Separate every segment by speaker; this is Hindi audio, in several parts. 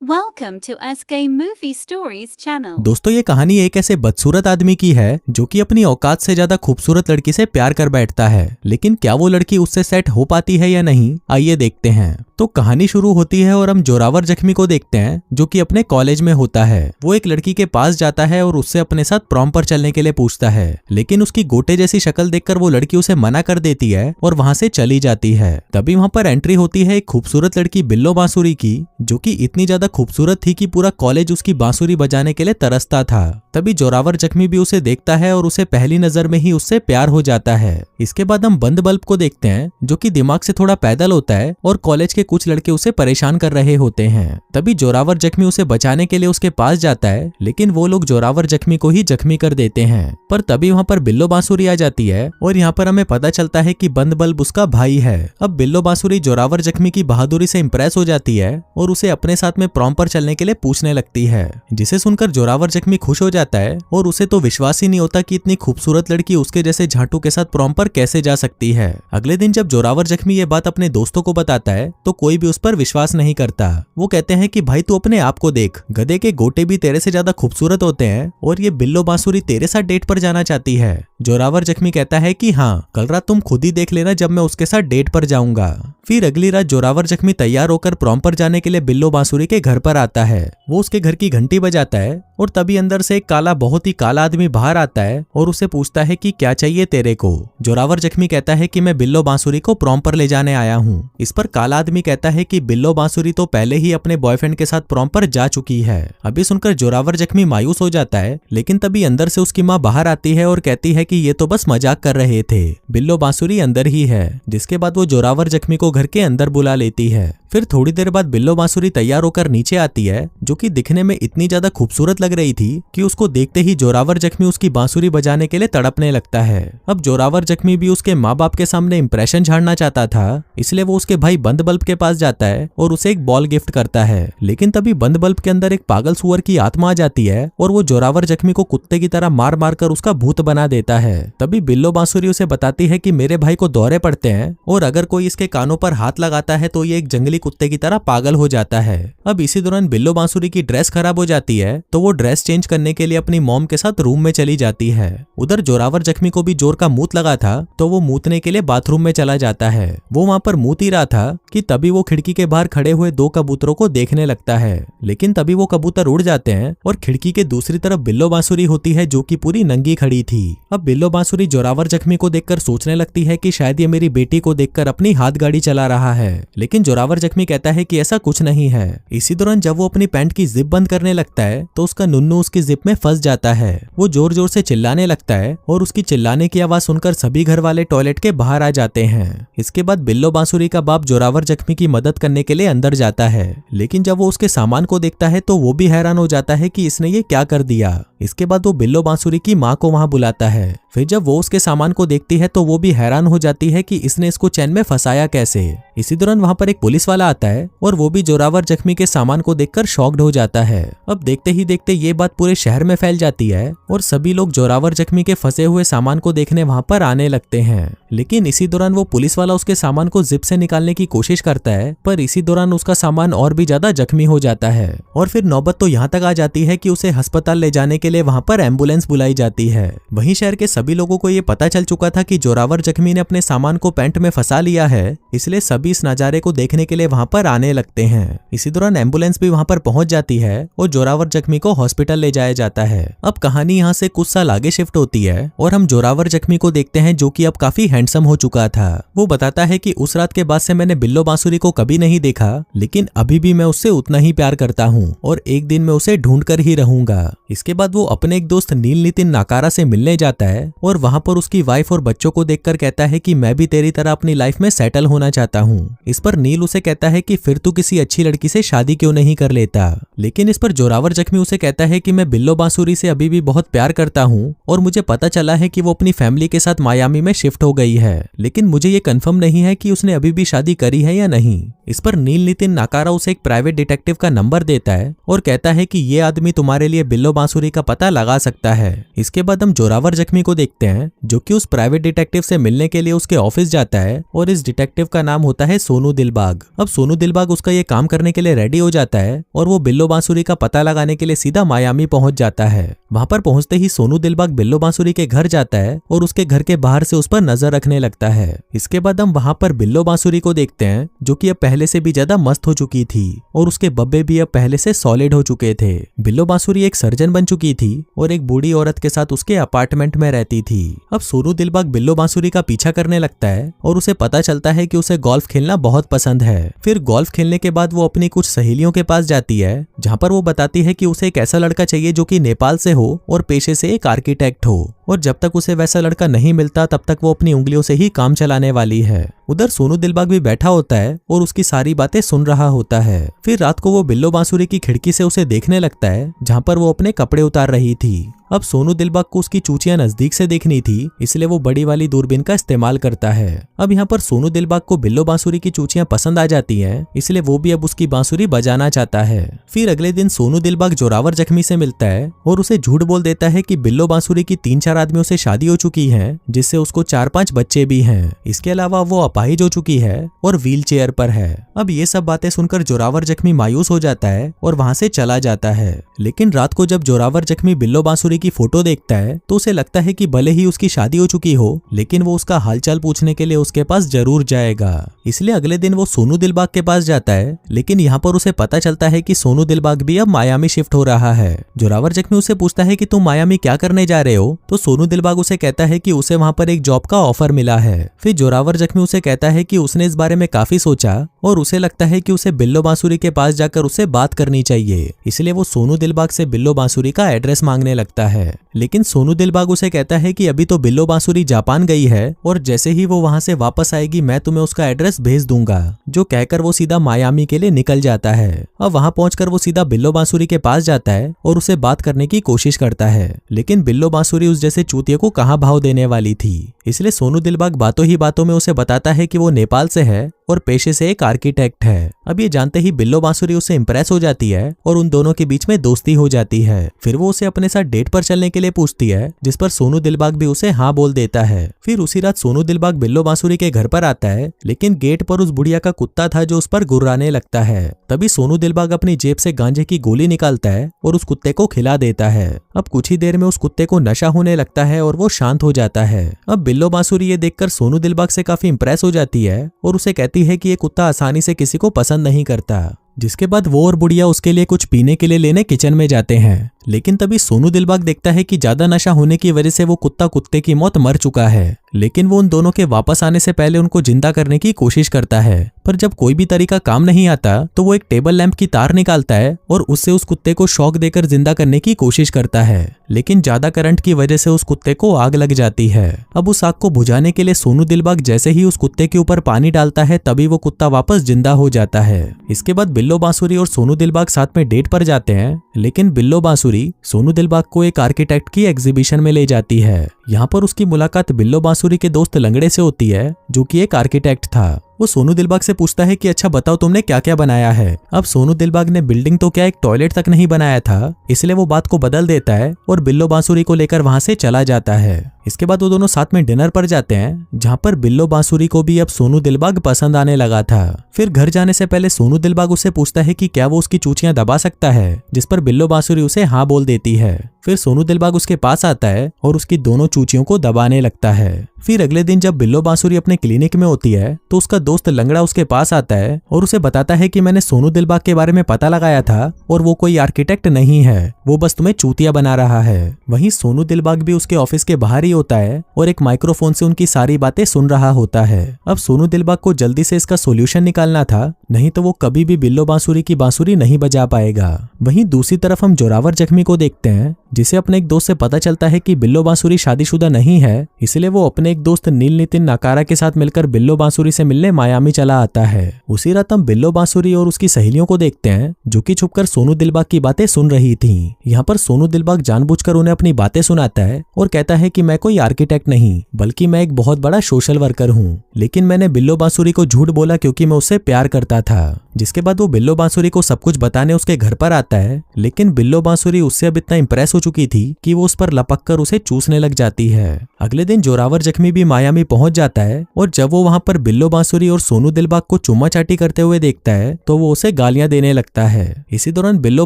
Speaker 1: Welcome to SK Movie Stories channel.
Speaker 2: दोस्तों ये कहानी एक ऐसे बदसूरत आदमी की है जो कि अपनी औकात से ज्यादा खूबसूरत लड़की से प्यार कर बैठता है, लेकिन क्या वो लड़की उससे सेट हो पाती है या नहीं, आइए देखते हैं। तो कहानी शुरू होती है और हम जोरावर जख्मी को देखते हैं जो कि अपने कॉलेज में होता है। वो एक लड़की के पास जाता है और उससे अपने साथ प्रॉम पर चलने के लिए पूछता है, लेकिन उसकी गोटे जैसी शक्ल देखकर वो लड़की उसे मना कर देती है और वहां से चली जाती है। तभी वहां पर एंट्री होती है एक खूबसूरत लड़की बिल्लो बांसुरी की, जो कि इतनी ज्यादा खूबसूरत थी कि पूरा कॉलेज उसकी बांसुरी बजाने के लिए तरसता था। तभी जोरावर जख्मी भी उसे देखता है और उसे पहली नजर में ही उससे प्यार हो जाता है। इसके बाद हम बंद बल्ब को देखते हैं जो कि दिमाग से थोड़ा पैदल होता है और कॉलेज के कुछ लड़के उसे परेशान कर रहे होते हैं। तभी जोरावर जख्मी उसे बचाने के लिए उसके पास जाता है, लेकिन वो लोग जोरावर जख्मी को ही जख्मी कर देते हैं। पर तभी वहाँ पर बिल्लो बांसुरी आ जाती है और यहाँ पर हमें पता चलता है कि बंद बल्ब उसका भाई है। अब बिल्लो बांसुरी जोरावर जख्मी की बहादुरी से इंप्रेस हो जाती है और उसे अपने साथ में प्रॉम पर चलने के लिए पूछने लगती है, जिसे सुनकर जोरावर जख्मी खुश हो जाता है और उसे तो विश्वास ही नहीं होता कि इतनी खूबसूरत लड़की उसके जैसे झाटू के साथ प्रॉम पर कैसे जा सकती है। अगले दिन जब जोरावर जख्मी ये बात अपने दोस्तों को बताता है तो कोई भी उस पर विश्वास नहीं करता। वो कहते हैं कि भाई तू अपने आप को देख, गधे के गोटे भी तेरे से ज्यादा खूबसूरत होते हैं और ये बिल्लो बांसुरी तेरे साथ डेट पर जाना चाहती है। जोरावर जख्मी कहता है कि हाँ, कल रात तुम खुद ही देख लेना जब मैं उसके साथ डेट पर जाऊंगा। फिर अगली रात जोरावर जख्मी तैयार होकर प्रॉम पर जाने के लिए बिल्लो बांसुरी के घर पर आता है। वो उसके घर की घंटी बजाता है और तभी अंदर से एक बहुत ही काला आदमी बाहर आता है और उसे पूछता है कि क्या चाहिए तेरे को। जोरावर जख्मी कहता है कि मैं बिल्लो बांसुरी को प्रॉम पर ले जाने आया हूँ। इस पर काला आदमी कहता है कि बिल्लो बांसुरी तो पहले ही अपने बॉयफ्रेंड के साथ प्रॉम पर जा चुकी है। अभी सुनकर जोरावर जख्मी मायूस हो जाता है, लेकिन तभी अंदर से उसकी माँ बाहर आती है और कहती है कि ये तो बस मजाक कर रहे थे, बिल्लो बांसुरी अंदर ही है। जिसके बाद वो जोरावर जख्मी को घर के अंदर बुला लेती है। फिर थोड़ी देर बाद बिल्लो बांसुरी तैयार होकर नीचे आती है, जो कि दिखने में इतनी ज्यादा खूबसूरत लग रही थी कि उसको देखते ही जोरावर जख्मी उसकी बांसुरी बजाने के लिए तड़पने लगता है। अब जोरावर जख्मी भी उसके माँ बाप के सामने इंप्रेशन झाड़ना चाहता था, इसलिए वो उसके भाई बंद बल्ब के पास जाता है और उसे एक बॉल गिफ्ट करता है। लेकिन तभी बंद बल्ब के अंदर एक पागल सुअर की आत्मा आ जाती है और वो जोरावर जख्मी को कुत्ते की तरह मार मार कर उसका भूत बना देता है। तभी बिल्लो बांसुरी उसे बताती है कि मेरे भाई को दौरे पड़ते हैं और अगर कोई इसके कानों पर हाथ लगाता है तो ये एक जंगली कुत्ते की तरह पागल हो जाता है। अब इसी दौरान बिल्लो बांसुरी की ड्रेस खराब हो जाती है तो वो ड्रेस चेंज करने के लिए अपनी मॉम के साथ रूम में चली जाती है। उधर जोरावर जख्मी को भी जोर का मूत लगा था तो वो मूतने के लिए बाथरूम में चला जाता है। वो वहां पर मूत ही रहा था कि तभी वो खिड़की के बाहर खड़े हुए दो कबूतरों को देखने लगता है, लेकिन तभी वो कबूतर उड़ जाते हैं और खिड़की के दूसरी तरफ बिल्लो बांसुरी होती है जो कि पूरी नंगी खड़ी थी। अब बिल्लो बांसुरी जोरावर जख्मी को देखकर सोचने लगती है कि शायद ये मेरी बेटी को देखकर अपनी हाथ गाड़ी चला रहा है, लेकिन जोरावर जख्मी कहता है कि ऐसा कुछ नहीं है। इसी दौरान जब वो अपनी पैंट की जिप बंद करने लगता है तो उसका नुन्नू उसकी जिप में फंस जाता है। वो जोर जोर से चिल्लाने लगता है और उसकी चिल्लाने की आवाज सुनकर सभी घर वाले टॉयलेट के बाहर आ जाते हैं। इसके बाद बिल्लो बांसुरी का बाप जोरावर जख्मी की मदद करने के लिए अंदर जाता है, लेकिन जब वो उसके सामान को देखता है तो वो भी हैरान हो जाता है कि इसने ये क्या कर दिया। इसके बाद वो बिल्लो बांसुरी की माँ को वहां बुलाता है। फिर जब वो उसके सामान को देखती है तो वो भी हैरान हो जाती है कि इसने इसको चैन में फंसाया कैसे। इसी दौरान वहां पर एक पुलिस वाला आता है और वो भी जोरावर जख्मी के सामान को देखकर शॉक्ड हो जाता है। अब देखते ही देखते ये बात पूरे शहर में फैल जाती है और सभी लोग जोरावर जख्मी के फंसे हुए सामान को देखने वहां पर आने लगते हैं। लेकिन इसी दौरान वो पुलिस वाला उसके सामान को जिप से निकालने की कोशिश करता है, पर इसी दौरान उसका सामान और भी ज्यादा जख्मी हो जाता है और फिर नौबत तो यहाँ तक आ जाती है कि उसे अस्पताल ले जाने के लिए वहां पर एम्बुलेंस बुलाई जाती है। वहीं शहर के सभी लोगों को ये पता चल चुका था कि जोरावर जख्मी ने अपने सामान को पैंट में फंसा लिया है, इसलिए सभी इस नजारे को देखने के लिए वहां पर आने लगते हैं। इसी दौरान एम्बुलेंस भी वहां पर पहुंच जाती है और जोरावर जख्मी को हॉस्पिटल ले जाया जाता है। अब कहानी यहाँ से कुछ साल आगे शिफ्ट होती है और हम जोरावर जख्मी को देखते हैं जो कि अब काफी हैंडसम हो चुका था। वो बताता है कि उस रात के बाद से मैंने बिल्लो बांसुरी को कभी नहीं देखा, लेकिन अभी भी मैं उससे उतना ही प्यार करता हूँ और एक दिन मैं उसे ढूंढ कर ही रहूंगा। इसके बाद वो अपने एक दोस्त नील नितिन नाकारा से मिलने जाता है और वहां पर उसकी वाइफ और बच्चों को देखकर कहता है कि मैं भी तेरी तरह अपनी लाइफ में सेटल होना चाहता हूँ। इस पर नील उसे कहता है कि फिर तू किसी अच्छी लड़की से शादी क्यों नहीं कर लेता। लेकिन इस पर जोरावर जख्मी उसे कहता है कि मैं बिल्लो बांसुरी से अभी भी बहुत प्यार करता हूँ और मुझे पता चला है कि वो अपनी फैमिली के साथ मायामी में शिफ्ट हो गई है, लेकिन मुझे ये कंफर्म नहीं है कि उसने अभी भी शादी करी है या नहीं। इस पर नील नितिन नाकारा उसे एक प्राइवेट डिटेक्टिव का नंबर देता है और कहता है कि ये आदमी तुम्हारे लिए बिल्लो बांसुरी का पता लगा सकता है। इसके बाद हम जोरावर जख्मी को देखते हैं जो कि उस प्राइवेट डिटेक्टिव से मिलने के लिए उसके ऑफिस जाता है और इस डिटेक्टिव का नाम होता है सोनू दिलबाग। अब सोनू दिलबाग उसका ये काम करने के लिए रेडी हो जाता है और वो बिल्लो बांसुरी का पता लगाने के लिए सीधा मायामी पहुंच जाता है। वहां पर पहुंचते ही सोनू दिलबाग बिल्लो बांसुरी के घर जाता है और उसके घर के बाहर से उस पर नजर रखने लगता है। इसके बाद हम वहां पर बिल्लो बांसुरी को देखते हैं, जो कि अब पहले से भी ज्यादा मस्त हो चुकी थी और उसके बब्बे भी अब पहले से सॉलिड हो चुके थे। बिल्लो बांसुरी एक सर्जन बन चुकी थी और एक बूढ़ी औरत के साथ उसके अपार्टमेंट में रहती थी। अब सोनू दिलबाग बिल्लो बांसुरी का पीछा करने लगता है और उसे पता चलता है कि उसे गोल्फ खेलना बहुत पसंद है। फिर गोल्फ खेलने के बाद वो अपनी कुछ सहेलियों के पास जाती है, जहां पर वो बताती है कि उसे एक ऐसा लड़का चाहिए जो कि नेपाल से हो और पेशे से एक आर्किटेक्ट हो, और जब तक उसे वैसा लड़का नहीं मिलता तब तक वो अपनी उंगलियों से ही काम चलाने वाली है। उधर सोनू दिलबाग भी बैठा होता है और उसकी सारी बातें सुन रहा होता है। फिर रात को वो बिल्लो बांसुरी की खिड़की से उसे देखने लगता है, जहां पर वो अपने कपड़े उतार रही थी। अब सोनू दिलबाग को उसकी चूचियां नजदीक से देखनी थी, इसलिए वो बड़ी वाली दूरबीन का इस्तेमाल करता है। अब यहाँ पर सोनू दिलबाग को बिल्लो बांसुरी की चूचियां पसंद आ जाती हैं, इसलिए वो भी अब उसकी बांसुरी बजाना चाहता है। फिर अगले दिन सोनू दिलबाग जोरावर जख्मी से मिलता है और उसे झूठ बोल देता है कि बिल्लो बांसुरी की 3-4 आदमियों से शादी हो चुकी है, जिससे उसको 4-5 बच्चे भी हैं। इसके अलावा वो अपाहिज हो चुकी है और व्हील चेयर पर है। अब ये सब बातें सुनकर जोरावर जख्मी मायूस हो जाता है और वहां से चला जाता है। लेकिन रात को जब जोरावर जख्मी बिल्लो बांसुरी की फोटो देखता है तो उसे लगता है कि भले ही उसकी शादी हो चुकी हो, लेकिन वो उसका हालचाल पूछने के लिए उसके पास जरूर जाएगा। इसलिए अगले दिन वो सोनू दिलबाग के पास जाता है, लेकिन यहाँ पर उसे पता चलता है कि सोनू दिलबाग भी अब मायामी शिफ्ट हो रहा है। जोरावर जख्मी उसे पूछता है कि तुम मायामी क्या करने जा रहे हो, तो सोनू दिलबाग उसे कहता है कि उसे वहां पर एक जॉब का ऑफर मिला है। फिर जोरावर जख्मी उसे कहता है कि उसने इस बारे में काफी सोचा और उसे लगता है कि उसे बिल्लो बांसुरी के पास जाकर उसे बात करनी चाहिए। इसलिए वो सोनू दिलबाग से बिल्लो बांसुरी का एड्रेस मांगने लगता है, लेकिन सोनू दिलबाग उसे कहता है कि अभी तो बिल्लो बांसुरी जापान गई है और जैसे ही वो वहां से वापस आएगी मैं तुम्हें उसका एड्रेस भेज दूंगा। जो कहकर वो सीधा मायामी के लिए निकल जाता है। अब वहां पहुंचकर वो सीधा बिल्लो बांसुरी के पास जाता है और उसे बात करने की कोशिश करता है, लेकिन बिल्लो बांसुरी उस जैसे चूतिए को कहां भाव देने वाली थी। इसलिए सोनू दिलबाग बातों ही बातों में उसे बताता है कि वो नेपाल से है और पेशे से एक आर्किटेक्ट है। अब ये जानते ही बिल्लो बांसुरी उससे इंप्रेस हो जाती है और उन दोनों के बीच में दोस्ती हो जाती है। फिर वो उसे अपने साथ डेट पर चलने के लिए पूछती है, जिस पर सोनू दिलबाग भी उसे हाँ बोल देता है। फिर उसी रात सोनू दिलबाग बिल्लो बांसुरी के घर पर आता है, लेकिन गेट पर उस बुढ़िया का कुत्ता था जो उस पर गुर्राने लगता है। तभी सोनू दिलबाग अपनी जेब से गांजे की गोली निकालता है और उस कुत्ते को खिला देता है। अब कुछ ही देर में उस कुत्ते को नशा होने लगता है और वो शांत हो जाता है। अब बिल्लो बांसुरी ये देखकर सोनू दिलबाग से काफी इंप्रेस हो जाती है और उसे कहती है कि ये कुत्ता आसानी से किसी को पसंद नहीं करता। जिसके बाद वो और बुढ़िया उसके लिए कुछ पीने के लिए लेने किचन में जाते हैं, लेकिन तभी सोनू दिलबाग देखता है कि ज्यादा नशा होने की वजह से वो कुत्ते की मौत मर चुका है। लेकिन वो उन दोनों के वापस आने से पहले उनको जिंदा करने की कोशिश करता है, पर जब कोई भी तरीका काम नहीं आता तो वो एक टेबल लैंप की तार निकालता है और उससे उस कुत्ते को शॉक देकर जिंदा करने की कोशिश करता है, लेकिन ज्यादा करंट की वजह से उस कुत्ते को आग लग जाती है। अब उस आग को बुझाने के लिए सोनू दिलबाग जैसे ही उस कुत्ते के ऊपर पानी डालता है तभी वो कुत्ता वापस जिंदा हो जाता है। इसके बाद बिल्लो बांसुरी और सोनू दिलबाग साथ में डेट पर जाते हैं, लेकिन बिल्लो बांसुरी सोनू दिलबाग को एक आर्किटेक्ट की एग्जीबिशन में ले जाती है। यहाँ पर उसकी मुलाकात बिल्लो बांसुरी के दोस्त लंगड़े से होती है, जो कि एक आर्किटेक्ट था। वो सोनू दिलबाग से पूछता है कि अच्छा बताओ तुमने क्या क्या बनाया है। अब सोनू दिलबाग ने बिल्डिंग तो क्या एक टॉयलेट तक नहीं बनाया था, इसलिए वो बात को बदल देता है और बिल्लो बांसुरी को लेकर वहां से चला जाता है। इसके बाद वो दोनों साथ में डिनर पर जाते हैं, जहां पर बिल्लो बांसुरी को भी अब सोनू दिलबाग पसंद आने लगा था। फिर घर जाने से पहले सोनू दिलबाग उससे पूछता है कि क्या वो उसकी चूचियां दबा सकता है, जिस पर बिल्लो बांसुरी उसे हाँ बोल देती है। फिर सोनू दिलबाग उसके पास आता है और उसकी दोनों चूचियों को दबाने लगता है। फिर अगले दिन जब बिल्लो बांसुरी अपने क्लिनिक में होती है तो उसका दोस्त लंगड़ा उसके पास आता है और उसे बताता है कि मैंने सोनू दिलबाग के बारे में पता लगाया था और वो कोई आर्किटेक्ट नहीं है, वो बस तुम्हें चूतिया बना रहा है। वहीं सोनू दिलबाग भी उसके ऑफिस के बाहर ही होता है और एक माइक्रोफोन से उनकी सारी बातें सुन रहा होता है। अब सोनू दिलबाग को जल्दी से इसका सोल्यूशन निकालना था, नहीं तो वो कभी भी बिल्लो बांसुरी की बांसुरी नहीं बजा पाएगा। वहीं दूसरी तरफ हम जोरावर जख्मी को देखते हैं, जिसे अपने एक दोस्त से पता चलता है कि बिल्लो बांसुरी शादीशुदा नहीं है, इसलिए वो अपने एक दोस्त नील नितिन नाकारा के साथ मिलकर बिल्लो बांसुरी से मिलने मायामी चला आता है। उसी रात हम बिल्लो बांसुरी और उसकी सहेलियों को देखते हैं, जो कि छुपकर सोनू दिलबाग की बातें सुन रही थीं। यहाँ पर सोनू दिलबाग जानबूझकर उन्हें अपनी बातें सुनाता है और कहता है कि मैं कोई आर्किटेक्ट नहीं बल्कि मैं एक बहुत बड़ा सोशल वर्कर हूँ, लेकिन मैंने बिल्लो बांसुरी को झूठ बोला क्योंकि मैं उससे प्यार करता करता था। जिसके बाद वो बिल्लो बांसुरी को सब कुछ बताने उसके घर पर आता है, लेकिन बिल्लो बांसुरी उससे अब इतना इंप्रेस हो चुकी थी कि वो उस पर लपक कर उसे चूसने लग जाती है। अगले दिन जोरावर जख्मी भी मायामी पहुंच जाता है और जब वो वहां पर बिल्लो बांसुरी और सोनू दिलबाग को चुम्मा चाटी करते हुए देखता है तो वो उसे गालियां देने लगता है। इसी दौरान बिल्लो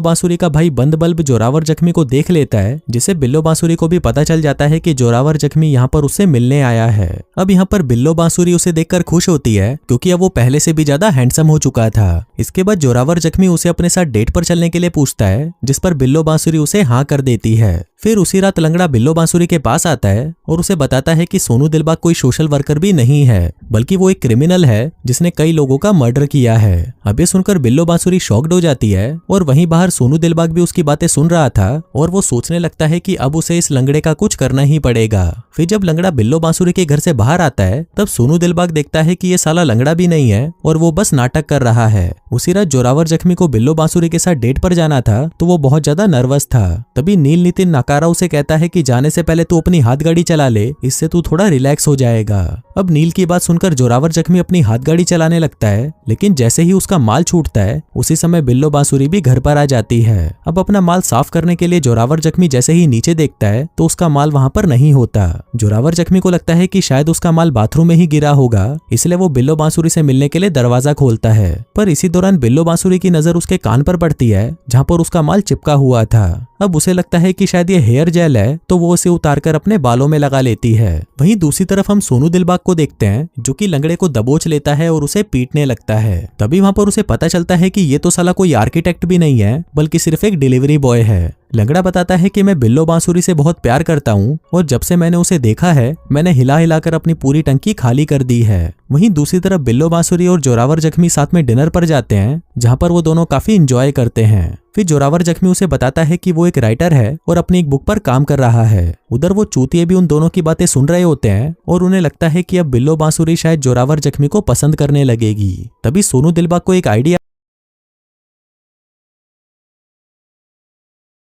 Speaker 2: बांसुरी का भाई बंद बल्ब जोरावर जख्मी को देख लेता है, जिससे बिल्लो बांसुरी को भी पता चल जाता है कि जोरावर जख्मी यहाँ पर उससे मिलने आया है। अब यहाँ पर बिल्लो बांसुरी उसे देखकर खुश होती है क्योंकि अब वो पहले से भी ज्यादा हैंडसम हो चुका था। इसके बाद जोरावर जख्मी उसे अपने साथ डेट पर चलने के लिए पूछता है, जिस पर बिल्लो बांसुरी उसे हाँ कर देती है। फिर उसी रात लंगड़ा बिल्लो बांसुरी के पास आता है और उसे बताता है कि सोनू दिलबाग कोई सोशल वर्कर भी नहीं है, बल्कि वो एक क्रिमिनल है जिसने कई लोगों का मर्डर किया है। अब ये सुनकर बिल्लो बांसुरी शॉक्ड हो जाती है और वहीं बाहर सोनू दिलबाग भी उसकी बातें सुन रहा था और वो सोचने लगता है कि अब उसे इस लंगड़े का कुछ करना ही पड़ेगा। फिर जब लंगड़ा बिल्लो बांसुरी के घर से बाहर आता है तब सोनू दिलबाग देखता है कि ये साला लंगड़ा भी नहीं है और वो बस नाटक कर रहा है। उसी रात जोरावर जख्मी को बिल्लो बांसुरी के साथ डेट पर जाना था तो वो बहुत ज्यादा नर्वस था। तभी नील नितिन नाकारा उसे कहता है कि जाने से पहले तू अपनी हाथ गाड़ी चला ले, इससे तू थोड़ा रिलैक्स हो जाएगा। अब नील की बात सुनकर जोरावर जख्मी अपनी हाथ गाड़ी चलाने लगता है, लेकिन जैसे ही उसका माल छूटता है उसी समय बिल्लो बांसुरी भी घर पर आ जाती है। अब अपना माल साफ करने के लिए जोरावर जख्मी जैसे ही नीचे देखता है तो उसका माल वहां पर नहीं होता। जोरावर जख्मी को लगता है कि शायद उसका माल बाथरूम में ही गिरा होगा, इसलिए वो बिल्लो बांसुरी से मिलने के लिए दरवाजा खोलता है। पर इसी दौरान बिल्लो बांसुरी की नजर उसके कान पर पड़ती है जहाँ पर उसका माल चिपका हुआ था। अब उसे लगता है कि शायद ये हेयर जेल है तो वो उसे उतारकर अपने बालों में लगा लेती है। वहीं दूसरी तरफ हम सोनू दिलबाग को देखते हैं जो कि लंगड़े को दबोच लेता है और उसे पीटने लगता है। तभी वहां पर उसे पता चलता है कि ये तो साला कोई आर्किटेक्ट भी नहीं है बल्कि सिर्फ एक डिलीवरी बॉय है। लंगड़ा बताता है कि मैं बिल्लो बांसुरी से बहुत प्यार करता हूँ और जब से मैंने उसे देखा है मैंने हिला हिलाकर अपनी पूरी टंकी खाली कर दी है। वहीं दूसरी तरफ बिल्लो बांसुरी और जोरावर जख्मी साथ में डिनर पर जाते हैं जहाँ पर वो दोनों काफी इंजॉय करते हैं। फिर जोरावर जख्मी उसे बताता है कि वो एक राइटर है और अपनी एक बुक पर काम कर रहा है। उधर वो चूतिए भी उन दोनों की बातें सुन रहे होते हैं और उन्हें लगता है कि अब बिल्लो बांसुरी शायद जोरावर जख्मी को पसंद करने लगेगी। तभी सोनू दिलबाग को एक आइडिया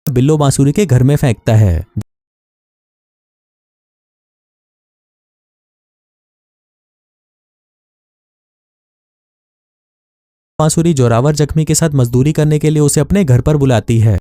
Speaker 2: बिल्लो बांसुरी के घर में फेंकता है। बांसुरी जोरावर जख्मी के साथ मजदूरी करने के लिए उसे अपने घर पर बुलाती है।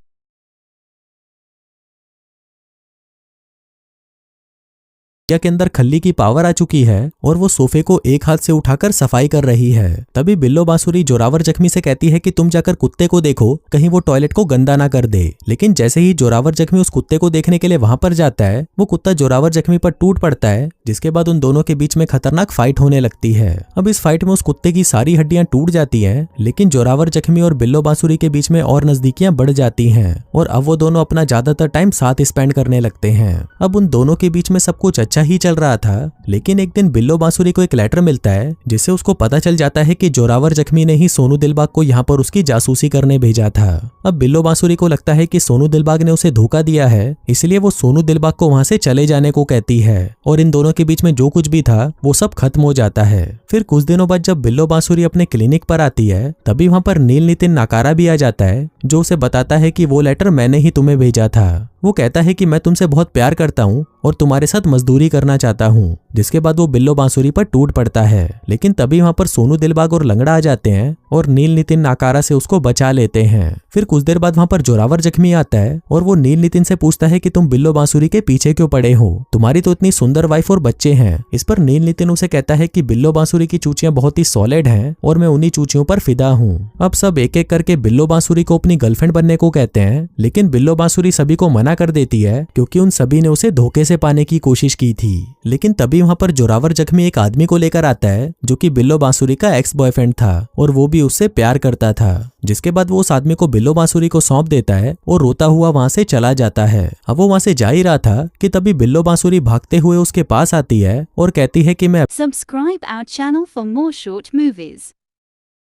Speaker 2: के अंदर खल्ली की पावर आ चुकी है और वो सोफे को एक हाथ से उठाकर सफाई कर रही है। तभी बिल्लो बांसुरी जोरावर जख्मी से कहती है कि तुम जाकर कुत्ते को देखो, कहीं वो टॉयलेट को गंदा ना कर दे। लेकिन जैसे ही जोरावर जख्मी उस कुत्ते को देखने के लिए वहां पर जाता है वो कुत्ता जोरावर जख्मी पर टूट पड़ता है, जिसके बाद उन दोनों के बीच में खतरनाक फाइट होने लगती है। अब इस फाइट में उस कुत्ते की सारी हड्डियां टूट जाती हैं, लेकिन जोरावर जख्मी और बिल्लो बांसुरी के बीच में और नजदीकियां बढ़ जाती हैं और अब वो दोनों अपना ज्यादातर टाइम साथ स्पेंड करने लगते हैं। अब उन दोनों के बीच में सब कुछ अच्छा ही चल रहा था, लेकिन एक दिन बिल्लो बांसुरी को एक लेटर मिलता है जिससे उसको पता चल जाता है कि जोरावर जख्मी ने ही सोनू दिलबाग को यहाँ पर उसकी जासूसी करने भेजा था। अब बिल्लो बांसुरी को लगता है कि सोनू दिलबाग ने उसे धोखा दिया है, इसलिए वो सोनू दिलबाग को वहां से चले जाने को कहती है और इन दोनों के बीच में जो कुछ भी था वो सब खत्म हो जाता है। फिर कुछ दिनों बाद जब बिल्लो बांसुरी अपने क्लिनिक पर आती है तभी वहां पर नील नितिन नाकारा भी आ जाता है जो उसे बताता है कि वो लेटर मैंने ही तुम्हें भेजा था। वो कहता है कि मैं तुमसे बहुत प्यार करता हूँ और तुम्हारे साथ मजदूरी करना चाहता हूँ, जिसके बाद वो बिल्लो बांसुरी पर टूट पड़ता है। लेकिन तभी वहां पर सोनू दिलबाग और लंगड़ा आ जाते हैं और नील नितिन नाकारा से उसको बचा लेते हैं। फिर कुछ देर बाद वहां पर जोरावर जख्मी आता है और वो नील नितिन से पूछता है कि तुम बिल्लो बांसुरी के पीछे क्यों पड़े हो, तुम्हारी तो इतनी सुंदर वाइफ और बच्चे हैं। इस पर नील नितिन उसे कहता है कि बिल्लो बांसुरी की चूचियां बहुत ही सॉलिड हैं और मैं उन्हीं चूचियों पर फिदा हूँ। अब सब एक एक करके बिल्लो बांसुरी को अपनी गर्लफ्रेंड बनने को कहते हैं, लेकिन बिल्लो बांसुरी सभी को मना कर देती है क्योंकि उन सभी ने उसे धोखे से पाने की कोशिश की थी। लेकिन तभी वहां पर जोरावर जख्मी एक आदमी को लेकर आता है जो कि बिल्लो बांसुरी का एक्स बॉयफ्रेंड था और वो भी उससे प्यार करता था, जिसके बाद वो उस आदमी को बिल्लो बांसुरी को सौंप देता है और रोता हुआ वहां से चला जाता है। अब वो वहां से जा ही रहा था कि तभी बिल्लो बांसुरी भागते हुए उसके पास आती है और कहती है कि मैं
Speaker 1: Subscribe our channel for more short movies.